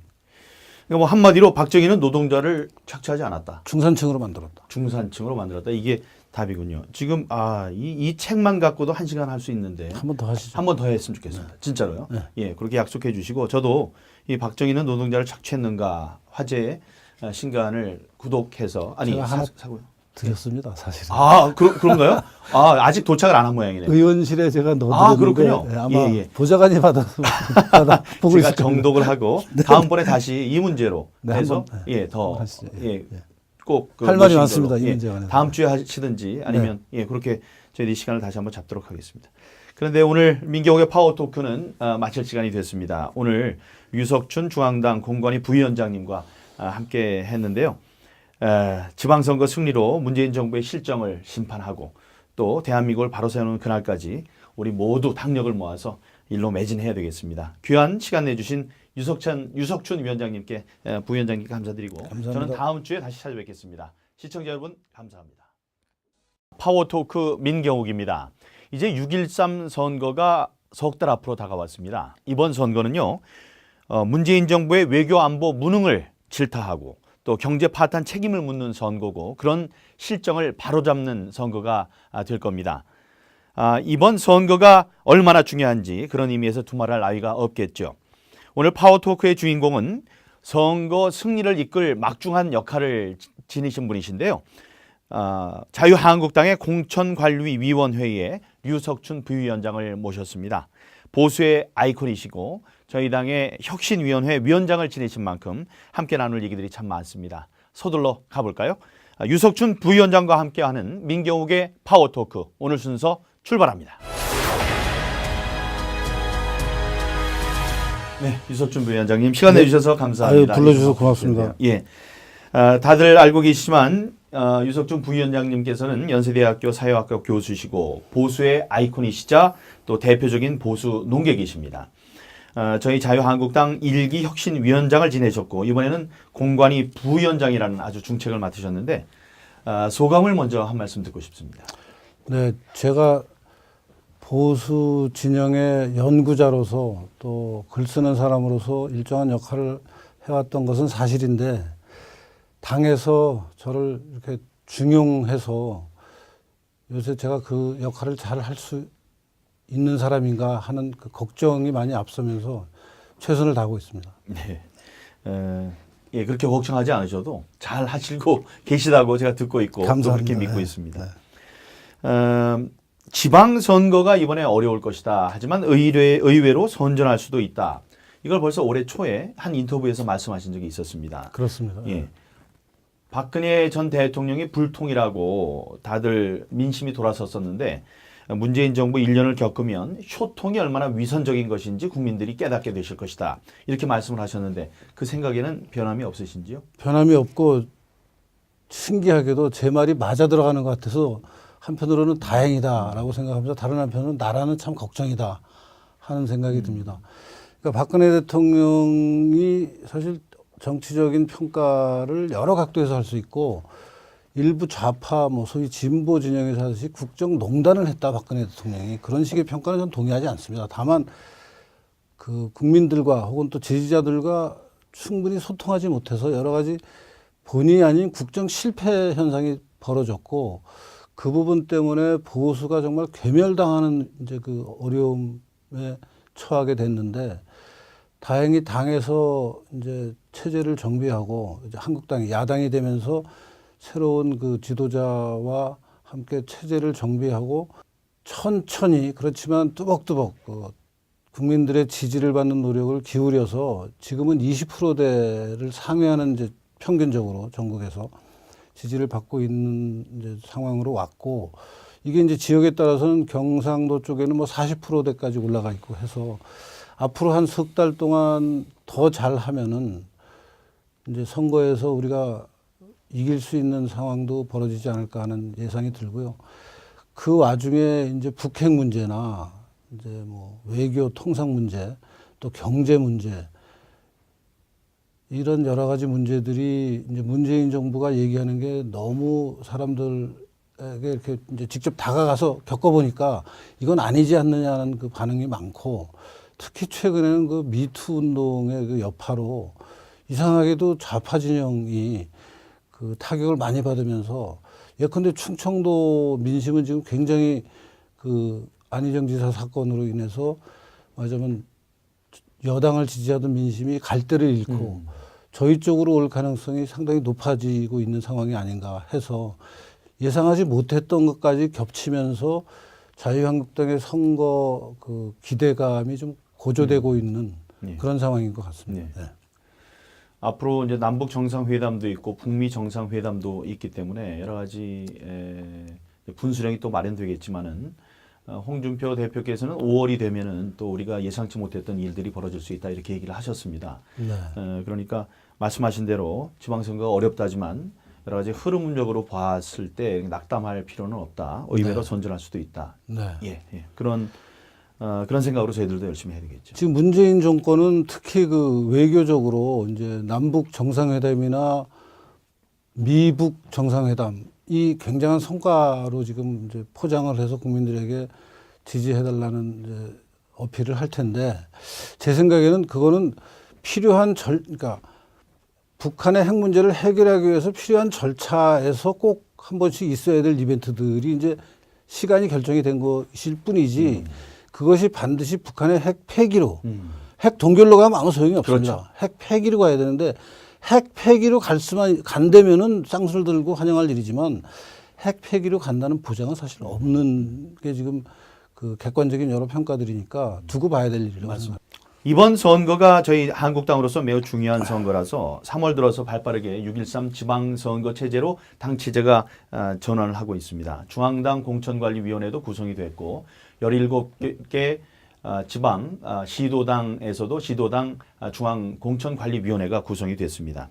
그러니까 뭐 한마디로 박정희는 노동자를 착취하지 않았다. 중산층으로 만들었다. 중산층으로 만들었다. 이게 답이군요. 지금 이 책만 갖고도 1시간 할 수 있는데 한 번 더 하시죠. 한 번 더 했으면 좋겠습니다. 진짜로요. 네. 예, 그렇게 약속해 주시고 저도 이 박정희는 노동자를 착취했는가 화제의 신간을 구독해서 제가 하나 사고요. 드렸습니다, 사실은. 그런가요? 아직 도착을 안 한 모양이네요. 의원실에 제가 넣어드렸는데 그렇군요. 네, 아마 예. 보좌관이 보고 제가 있을 겁니다. 정독을 하고 다음번에 다시 이 문제로 네, 해서 한번, 더 하시죠. 꼭 할 말이 많습니다. 이 문제에 관해서. 다음 주에 하시든지 아니면 그렇게 저희 이 시간을 다시 한번 잡도록 하겠습니다. 그런데 오늘 민경욱의 파워 토크는 마칠 시간이 됐습니다. 오늘 유석춘 중앙당 공관위 부위원장님과 함께 했는데요. 지방선거 승리로 문재인 정부의 실정을 심판하고 또 대한민국을 바로 세우는 그날까지 우리 모두 당력을 모아서 일로 매진해야 되겠습니다. 귀한 시간 내주신 유석춘 위원장님께 부위원장님께 감사드리고 감사합니다. 저는 다음 주에 다시 찾아뵙겠습니다. 시청자 여러분 감사합니다. 파워토크 민경욱입니다. 이제 6.13 선거가 석 달 앞으로 다가왔습니다. 이번 선거는요, 문재인 정부의 외교 안보 무능을 질타하고 또 경제 파탄 책임을 묻는 선거고 그런 실정을 바로잡는 선거가 될 겁니다. 이번 선거가 얼마나 중요한지 그런 의미에서 두말할 나위가 없겠죠. 오늘 파워토크의 주인공은 선거 승리를 이끌 막중한 역할을 지니신 분이신데요. 자유한국당의 공천관리위원회의 류석춘 부위원장을 모셨습니다. 보수의 아이콘이시고 저희 당의 혁신위원회 위원장을 지내신 만큼 함께 나눌 얘기들이 참 많습니다. 서둘러 가볼까요? 유석춘 부위원장과 함께하는 민경욱의 파워토크 오늘 순서 출발합니다. 네, 유석춘 부위원장님 시간 내주셔서 감사합니다. 불러주셔서 고맙습니다. 예, 다들 알고 계시지만 유석춘 부위원장님께서는 연세대학교 사회학과 교수시고 보수의 아이콘이시자 또 대표적인 보수 농객이십니다. 저희 자유한국당 1기 혁신위원장을 지내셨고 이번에는 공관위 부위원장이라는 아주 중책을 맡으셨는데 소감을 먼저 한 말씀 듣고 싶습니다. 네, 제가 보수 진영의 연구자로서 또 글 쓰는 사람으로서 일정한 역할을 해왔던 것은 사실인데 당에서 저를 이렇게 중용해서 요새 제가 그 역할을 잘 할 수 있는 사람인가 하는 그 걱정이 많이 앞서면서 최선을 다하고 있습니다. 네, 예, 그렇게 걱정하지 않으셔도 잘 하시고 계시다고 제가 듣고 있고 감사합니다. 또 그렇게 믿고 네. 있습니다. 지방선거가 이번에 어려울 것이다. 하지만 의외로 선전할 수도 있다. 이걸 벌써 올해 초에 한 인터뷰에서 말씀하신 적이 있었습니다. 그렇습니다. 예. 박근혜 전 대통령이 불통이라고 다들 민심이 돌아섰었는데 문재인 정부 1년을 겪으면 효통이 얼마나 위선적인 것인지 국민들이 깨닫게 되실 것이다. 이렇게 말씀을 하셨는데 그 생각에는 변함이 없으신지요? 변함이 없고 신기하게도 제 말이 맞아 들어가는 것 같아서 한편으로는 다행이다라고 생각하면서 다른 한편으로는 나라는 참 걱정이다 하는 생각이 듭니다. 그러니까 박근혜 대통령이 사실 정치적인 평가를 여러 각도에서 할 수 있고 일부 좌파 뭐 소위 진보 진영에서 하듯이 국정농단을 했다 박근혜 대통령이 그런 식의 평가는 전 동의하지 않습니다. 다만 그 국민들과 혹은 또 지지자들과 충분히 소통하지 못해서 여러 가지 본의 아닌 국정 실패 현상이 벌어졌고 그 부분 때문에 보수가 정말 괴멸당하는 이제 그 어려움에 처하게 됐는데 다행히 당에서 이제 체제를 정비하고 이제 한국당이 야당이 되면서 새로운 그 지도자와 함께 체제를 정비하고 천천히 그렇지만 뚜벅뚜벅 국민들의 지지를 받는 노력을 기울여서 지금은 20%대를 상회하는 이제 평균적으로 전국에서 지지를 받고 있는 이제 상황으로 왔고 이게 이제 지역에 따라서는 경상도 쪽에는 뭐 40%대까지 올라가 있고 해서 앞으로 한 석 달 동안 더 잘하면은 이제 선거에서 우리가 이길 수 있는 상황도 벌어지지 않을까 하는 예상이 들고요. 그 와중에 이제 북핵 문제나 이제 뭐 외교 통상 문제 또 경제 문제 이런 여러 가지 문제들이 이제 문재인 정부가 얘기하는 게 너무 사람들에게 이렇게 이제 직접 다가가서 겪어보니까 이건 아니지 않느냐는 그 반응이 많고 특히 최근에는 그 미투 운동의 그 여파로 이상하게도 좌파 진영이 그 타격을 많이 받으면서 예컨대 충청도 민심은 지금 굉장히 그 안희정 지사 사건으로 인해서 말하자면 여당을 지지하던 민심이 갈대를 잃고 저희 쪽으로 올 가능성이 상당히 높아지고 있는 상황이 아닌가 해서 예상하지 못했던 것까지 겹치면서 자유한국당의 선거 그 기대감이 좀 고조되고 있는 그런 상황인 것 같습니다. 네. 앞으로 이제 남북 정상회담도 있고 북미 정상회담도 있기 때문에 여러 가지 분수령이 또 마련되겠지만은 홍준표 대표께서는 5월이 되면은 또 우리가 예상치 못했던 일들이 벌어질 수 있다 이렇게 얘기를 하셨습니다. 네. 그러니까 말씀하신 대로 지방선거가 어렵다지만 여러 가지 흐름적으로 봤을 때 낙담할 필요는 없다. 의외로 선전할 수도 있다. 네. 예. 그런 생각으로 저희들도 열심히 해야 되겠죠. 지금 문재인 정권은 특히 그 외교적으로 이제 남북 정상회담이나 미북 정상회담 이 굉장한 성과로 지금 이제 포장을 해서 국민들에게 지지해달라는 이제 어필을 할 텐데 제 생각에는 그거는 필요한 그러니까 북한의 핵 문제를 해결하기 위해서 필요한 절차에서 꼭 한 번씩 있어야 될 이벤트들이 이제 시간이 결정이 된 것일 뿐이지 그것이 반드시 북한의 핵 폐기로 핵 동결로 가면 아무 소용이 없습니다. 그렇죠. 핵 폐기로 가야 되는데 핵 폐기로 갈 수만 간다면은 쌍수를 들고 환영할 일이지만 핵 폐기로 간다는 보장은 사실 없는 게 지금 그 객관적인 여러 평가들이니까 두고 봐야 될 일이라고 생각합니다. 이번 선거가 저희 한국당으로서 매우 중요한 선거라서 3월 들어서 발빠르게 6.13 지방선거 체제로 당 체제가 전환을 하고 있습니다. 중앙당 공천관리위원회도 구성이 됐고 17개 지방 시도당에서도 시도당 중앙공천관리위원회가 구성이 됐습니다.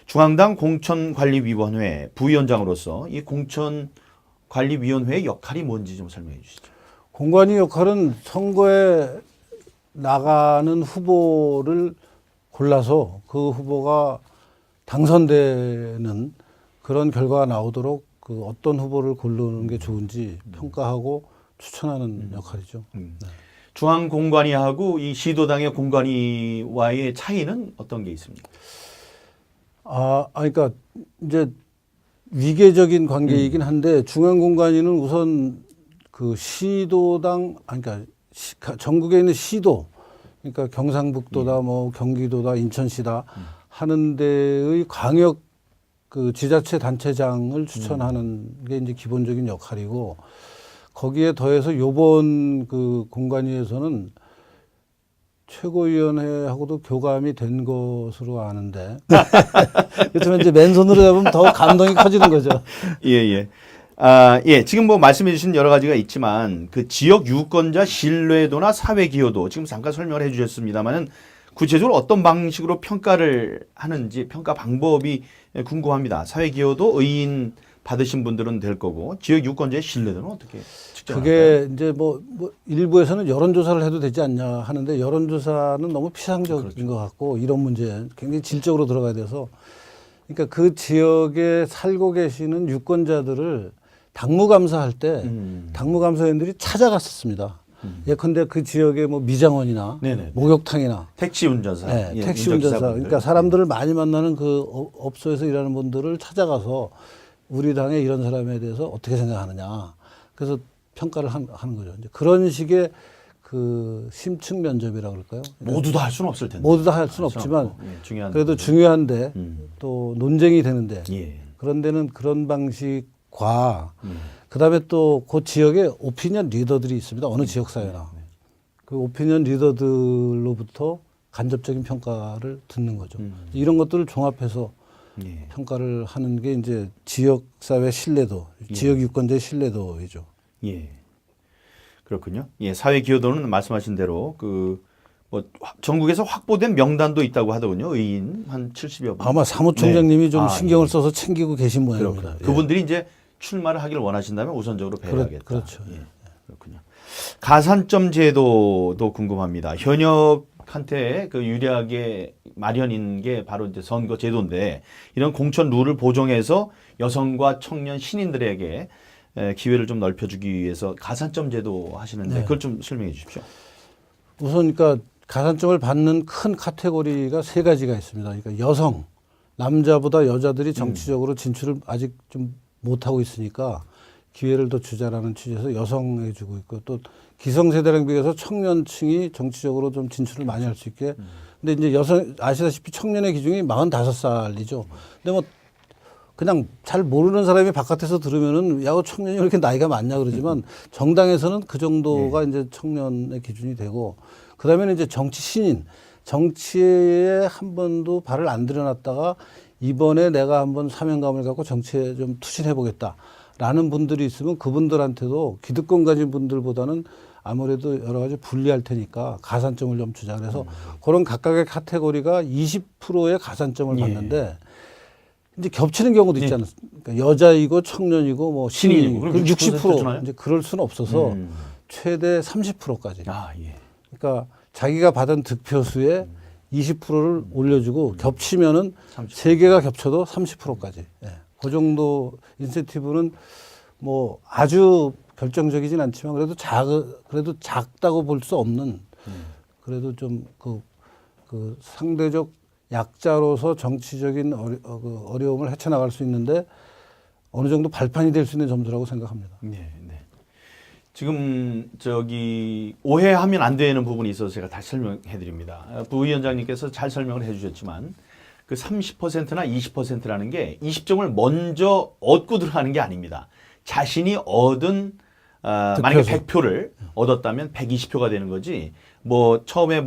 중앙당 공천관리위원회 부위원장으로서 이 공천관리위원회의 역할이 뭔지 좀 설명해 주시죠. 공관위 역할은 선거에 나가는 후보를 골라서 그 후보가 당선되는 그런 결과가 나오도록 그 어떤 후보를 고르는 게 좋은지 평가하고 추천하는 역할이죠. 네. 중앙공관위하고 이 시도당의 공관위와의 차이는 어떤 게 있습니까? 그러니까 이제 위계적인 관계이긴 한데 중앙공관위는 우선 그 시도당, 그러니까 전국에 있는 시도, 그러니까 경상북도다, 뭐 경기도다, 인천시다 하는 데의 광역 그 지자체 단체장을 추천하는 게 이제 기본적인 역할이고 거기에 더해서 요번 그 공관위에서는 최고위원회하고도 교감이 된 것으로 아는데 그렇지만 이제 맨손으로 잡으면 더 감동이 커지는 거죠. 예. 지금 뭐 말씀해 주신 여러 가지가 있지만 그 지역 유권자 신뢰도나 사회 기여도 지금 잠깐 설명을 해 주셨습니다만은 구체적으로 어떤 방식으로 평가를 하는지 평가 방법이 궁금합니다. 사회 기여도 의인 받으신 분들은 될 거고 지역 유권자의 신뢰도는 어떻게 측정할까요? 그게 이제 뭐 일부에서는 여론조사를 해도 되지 않냐 하는데 여론조사는 너무 피상적인 것 같고 이런 문제 굉장히 질적으로 들어가야 돼서 그러니까 그 지역에 살고 계시는 유권자들을 당무감사할 때 당무감사위원들이 찾아갔었습니다. 예컨대 그 지역에 뭐 미장원이나 네네. 목욕탕이나 택시 운전사, 네, 택시 운전사, 그러니까 사람들을 많이 만나는 그 업소에서 일하는 분들을 찾아가서 우리 당에 이런 사람에 대해서 어떻게 생각하느냐. 그래서 평가를 하는 거죠. 이제 그런 식의 그 심층 면접이라고 그럴까요? 모두 다 할 수는 없을 텐데. 모두 다 할 수는 없지만 중요한 그래도 중요한데 또 논쟁이 되는데 그런 데는 그런 방식과 그다음에 또 그 지역에 오피니언 리더들이 있습니다. 어느 지역사회나. 그 오피니언 리더들로부터 간접적인 평가를 듣는 거죠. 이런 것들을 종합해서 평가를 하는 게 이제 지역사회 신뢰도, 지역 유권자의 신뢰도이죠. 예. 그렇군요. 예, 사회 기여도는 말씀하신 대로 그 뭐 전국에서 확보된 명단도 있다고 하더군요. 의인 한 70여 분. 아마 사무총장님이 좀 신경을 써서 챙기고 계신 모양입니다. 예. 그분들이 이제 출마를 하기를 원하신다면 우선적으로 배려하겠다. 그렇죠. 예. 그렇군요. 가산점 제도도 궁금합니다. 현역한테 그 유리하게 마련인 게 바로 이제 선거 제도인데 이런 공천 룰을 보정해서 여성과 청년 신인들에게 기회를 좀 넓혀주기 위해서 가산점 제도 하시는데 그걸 좀 설명해 주십시오. 우선 그러니까 가산점을 받는 큰 카테고리가 세 가지가 있습니다. 그러니까 여성, 남자보다 여자들이 정치적으로 진출을 아직 좀 못하고 있으니까 기회를 더 주자라는 취지에서 여성에 주고 있고 또 기성세대랑 비교해서 청년층이 정치적으로 좀 진출을 많이 할 수 있게. 근데 이제 여성 아시다시피 청년의 기준이 45살이죠. 근데 뭐 그냥 잘 모르는 사람이 바깥에서 들으면은 야, 청년이 왜 이렇게 나이가 많냐 그러지만 정당에서는 그 정도가 이제 청년의 기준이 되고 그다음에는 이제 정치 신인, 정치에 한 번도 발을 안 들여놨다가 이번에 내가 한번 사명감을 갖고 정치에 좀 투신해 보겠다라는 분들이 있으면 그분들한테도 기득권 가진 분들보다는 아무래도 여러 가지 불리할 테니까 가산점을 좀 주자. 그래서 그런 각각의 카테고리가 20%의 가산점을 받는데 이제 겹치는 경우도 있지 않습니까? 그러니까 여자이고 청년이고 뭐 신인이고 60% 이제 그럴 수는 없어서 최대 30%까지. 그러니까 자기가 받은 득표수의 20%를 올려주고 겹치면은 3개가 겹쳐도 30%까지. 그 정도 인센티브는 뭐 아주 결정적이진 않지만 그래도 작다고 볼 수 없는 그래도 좀 그 상대적 약자로서 정치적인 어려움을 헤쳐나갈 수 있는데 어느 정도 발판이 될 수 있는 점수라고 생각합니다. 네, 네. 지금 오해하면 안 되는 부분이 있어서 제가 다시 설명해 드립니다. 부위원장님께서 잘 설명을 해 주셨지만 그 30%나 20%라는 게 20점을 먼저 얻고 들어가는 게 아닙니다. 자신이 얻은 만약에 100표를 얻었다면 120표가 되는 거지. 뭐 처음에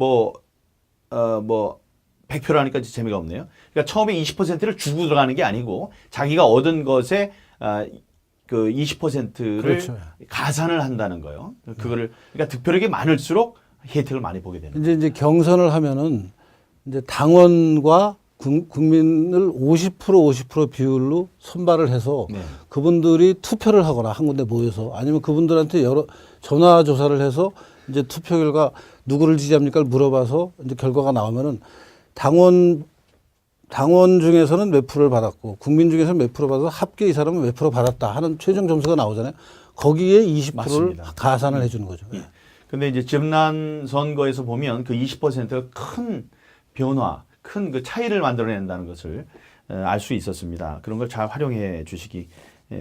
100표라니까 재미가 없네요. 그러니까 처음에 20%를 주고 들어가는 게 아니고 자기가 얻은 것에 그 20%를 그렇죠. 가산을 한다는 거예요. 그거를 그러니까 득표력이 많을수록 혜택을 많이 보게 되는 거예요. 이제 경선을 하면은 이제 당원과 국민을 50% 비율로 선발을 해서 네. 그분들이 투표를 하거나 한 군데 모여서 아니면 그분들한테 여러 전화 조사를 해서 이제 투표 결과 누구를 지지합니까 물어봐서 이제 결과가 나오면은 당원 중에서는 몇 프로를 받았고 국민 중에서는 몇 프로 받아서 합계 이 사람은 몇 프로 받았다 하는 최종 점수가 나오잖아요. 거기에 20%를 맞습니다. 가산을 해주는 거죠. 예. 근데 이제 지난 선거에서 보면 그 20%가 큰 변화, 큰 그 차이를 만들어낸다는 것을 알 수 있었습니다. 그런 걸 잘 활용해 주시기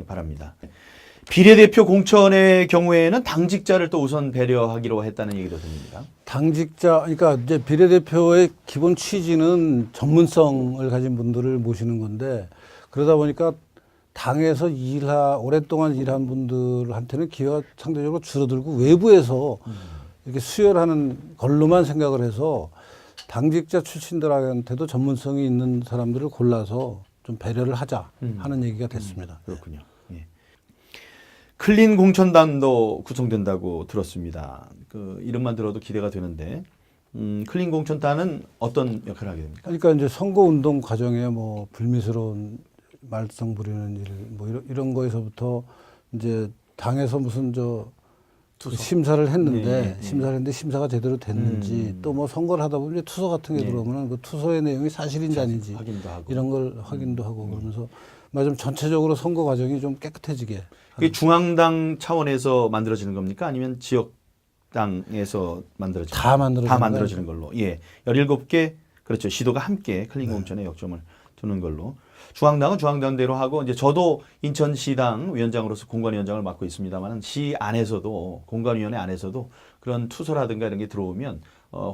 바랍니다. 비례대표 공천의 경우에는 당직자를 또 우선 배려하기로 했다는 얘기도 들립니다. 당직자, 그러니까 이제 비례대표의 기본 취지는 전문성을 가진 분들을 모시는 건데 그러다 보니까 당에서 오랫동안 일한 분들한테는 기회가 상대적으로 줄어들고 외부에서 이렇게 수혈하는 걸로만 생각을 해서 당직자 출신들한테도 전문성이 있는 사람들을 골라서 좀 배려를 하자 하는 얘기가 됐습니다. 그렇군요. 예. 클린 공천단도 구성된다고 들었습니다. 그 이름만 들어도 기대가 되는데 클린 공천단은 어떤 역할을 하게 됩니까? 그러니까 이제 선거운동 과정에 뭐 불미스러운 말썽 부리는 일, 뭐 이런 거에서부터 이제 당에서 무슨 심사를 했는데 심사가 제대로 됐는지 또 뭐 선거를 하다 보면 이제 투서 같은 게 들어오면 그 투서의 내용이 사실인지 아닌지 확인도 하고. 이런 걸 확인도 하고 그러면서 좀 전체적으로 선거 과정이 좀 깨끗해지게. 이게 중앙당 차원에서 만들어지는 겁니까? 아니면 지역당에서 만들어지는 다 만들어지는 다 만들어지는 걸로. 예. 17개 그렇죠. 시도가 함께 클린 네. 공천에 역점을 두는 걸로. 중앙당은 중앙당대로 하고 이제 저도 인천시당 위원장으로서 공관위원장을 맡고 있습니다만 시 안에서도 공관위원회 안에서도 그런 투서라든가 이런 게 들어오면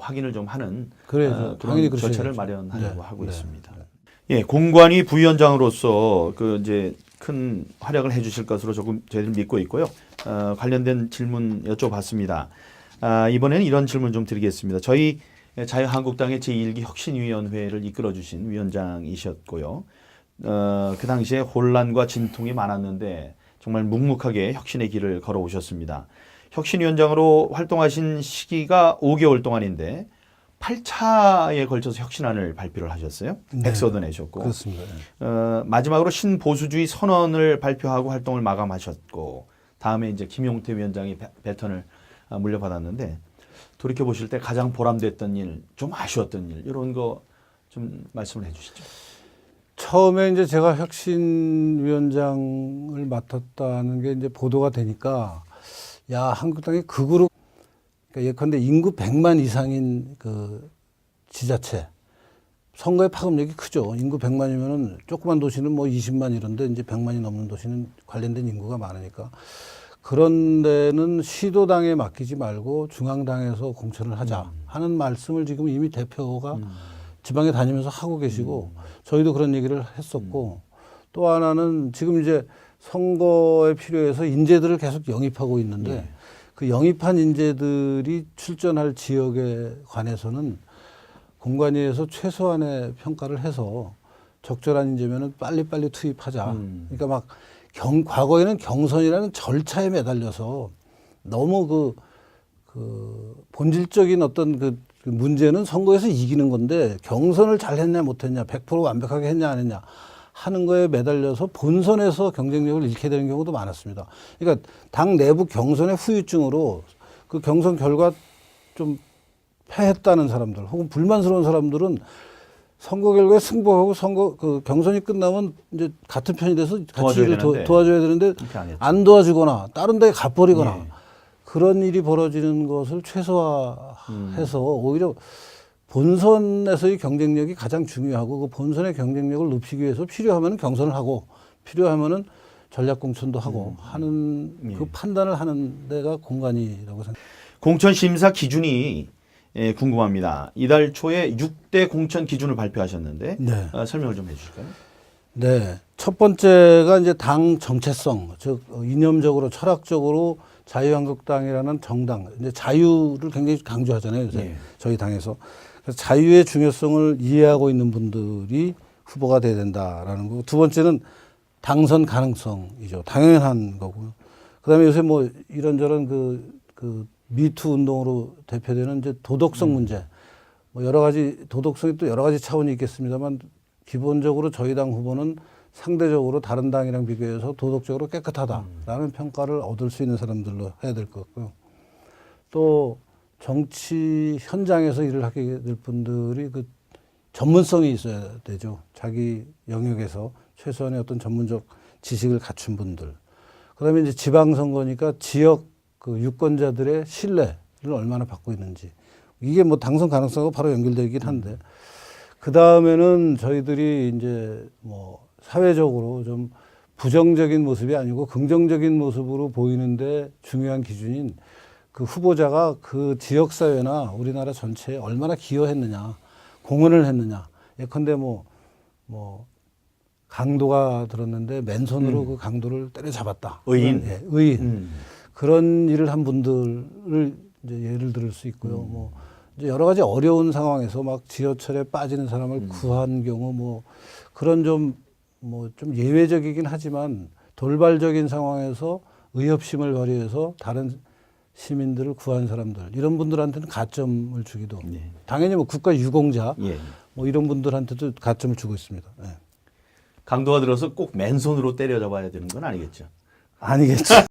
확인을 좀 하는 그래서 그런 절차를 마련하려고 네. 하고 네. 있습니다. 예, 공관위 부위원장으로서 그 이제 큰 활약을 해주실 것으로 조금 저희들 믿고 있고요. 관련된 질문 여쭤봤습니다. 이번에는 이런 질문 좀 드리겠습니다. 저희 자유한국당의 제1기 혁신위원회를 이끌어주신 위원장이셨고요. 그 당시에 혼란과 진통이 많았는데 정말 묵묵하게 혁신의 길을 걸어오셨습니다. 혁신위원장으로 활동하신 시기가 5개월 동안인데 8차에 걸쳐서 혁신안을 발표를 하셨어요. 네. 백서도 내셨고. 그렇습니다. 마지막으로 신보수주의 선언을 발표하고 활동을 마감하셨고 다음에 이제 김용태 위원장이 배턴을 물려받았는데 돌이켜 보실 때 가장 보람됐던 일, 좀 아쉬웠던 일 이런 거 좀 말씀을 해주시죠. 처음에 이제 제가 혁신위원장을 맡았다는 게 이제 보도가 되니까 야 한국당이 극으로 그러니까 예컨대 인구 100만 이상인 그 지자체 선거의 파급력이 크죠. 인구 100만이면은 조그만 도시는 뭐 20만 이런데 이제 100만이 넘는 도시는 관련된 인구가 많으니까 그런 데는 시도당에 맡기지 말고 중앙당에서 공천을 하자 하는 말씀을 지금 이미 대표가 지방에 다니면서 하고 계시고 저희도 그런 얘기를 했었고 또 하나는 지금 이제 선거에 필요해서 인재들을 계속 영입하고 있는데 그 영입한 인재들이 출전할 지역에 관해서는 공관위에서 최소한의 평가를 해서 적절한 인재면은 빨리빨리 투입하자. 그러니까 막 과거에는 경선이라는 절차에 매달려서 너무 그 본질적인 어떤 그 문제는 선거에서 이기는 건데 경선을 잘 했냐 못했냐 100% 완벽하게 했냐 안 했냐 하는 거에 매달려서 본선에서 경쟁력을 잃게 되는 경우도 많았습니다. 그러니까 당 내부 경선의 후유증으로 그 경선 결과 좀 패했다는 사람들 혹은 불만스러운 사람들은 선거 결과에 승복하고 그 경선이 끝나면 이제 같은 편이 돼서 같이 일을 도와줘야 되는데 안 도와주거나 다른 데에 가버리거나 그런 일이 벌어지는 것을 최소화해서 오히려 본선에서의 경쟁력이 가장 중요하고 그 본선의 경쟁력을 높이기 위해서 필요하면 경선을 하고 필요하면은 전략 공천도 하고 하는 그 판단을 하는 데가 공간이라고 생각합니다. 공천 심사 기준이 궁금합니다. 이달 초에 6대 공천 기준을 발표하셨는데 네. 설명을 좀 해주실까요? 네. 첫 번째가 이제 당 정체성, 즉 이념적으로 철학적으로 자유한국당이라는 정당, 이제 자유를 굉장히 강조하잖아요. 요새 네. 저희 당에서. 그래서 자유의 중요성을 이해하고 있는 분들이 후보가 돼야 된다라는 거고, 두 번째는 당선 가능성이죠. 당연한 거고요. 그다음에 요새 뭐 이런저런 그 미투 운동으로 대표되는 이제 도덕성 문제, 뭐 여러 가지 도덕성이 또 여러 가지 차원이 있겠습니다만 기본적으로 저희 당 후보는 상대적으로 다른 당이랑 비교해서 도덕적으로 깨끗하다라는 평가를 얻을 수 있는 사람들로 해야 될 것 같고요. 또 정치 현장에서 일을 하게 될 분들이 그 전문성이 있어야 되죠. 자기 영역에서 최소한의 어떤 전문적 지식을 갖춘 분들. 그다음에 이제 지방선거니까 지역 그 유권자들의 신뢰를 얼마나 받고 있는지. 이게 뭐 당선 가능성하고 바로 연결되긴 한데. 그 다음에는 저희들이 이제 뭐 사회적으로 좀 부정적인 모습이 아니고 긍정적인 모습으로 보이는데 중요한 기준인 그 후보자가 그 지역사회나 우리나라 전체에 얼마나 기여했느냐, 공헌을 했느냐. 예컨대 뭐 강도가 들었는데 맨손으로 그 강도를 때려잡았다. 의인. 예, 의인. 그런 일을 한 분들을 이제 예를 들을 수 있고요. 뭐 이제 여러 가지 어려운 상황에서 막 지하철에 빠지는 사람을 구한 경우 뭐 그런 좀 예외적이긴 하지만 돌발적인 상황에서 의협심을 발휘해서 다른 시민들을 구한 사람들 이런 분들한테는 가점을 주기도 당연히 뭐 국가 유공자 뭐 이런 분들한테도 가점을 주고 있습니다. 네. 강도가 들어서 꼭 맨손으로 때려잡아야 되는 건 아니겠죠? 아니겠죠.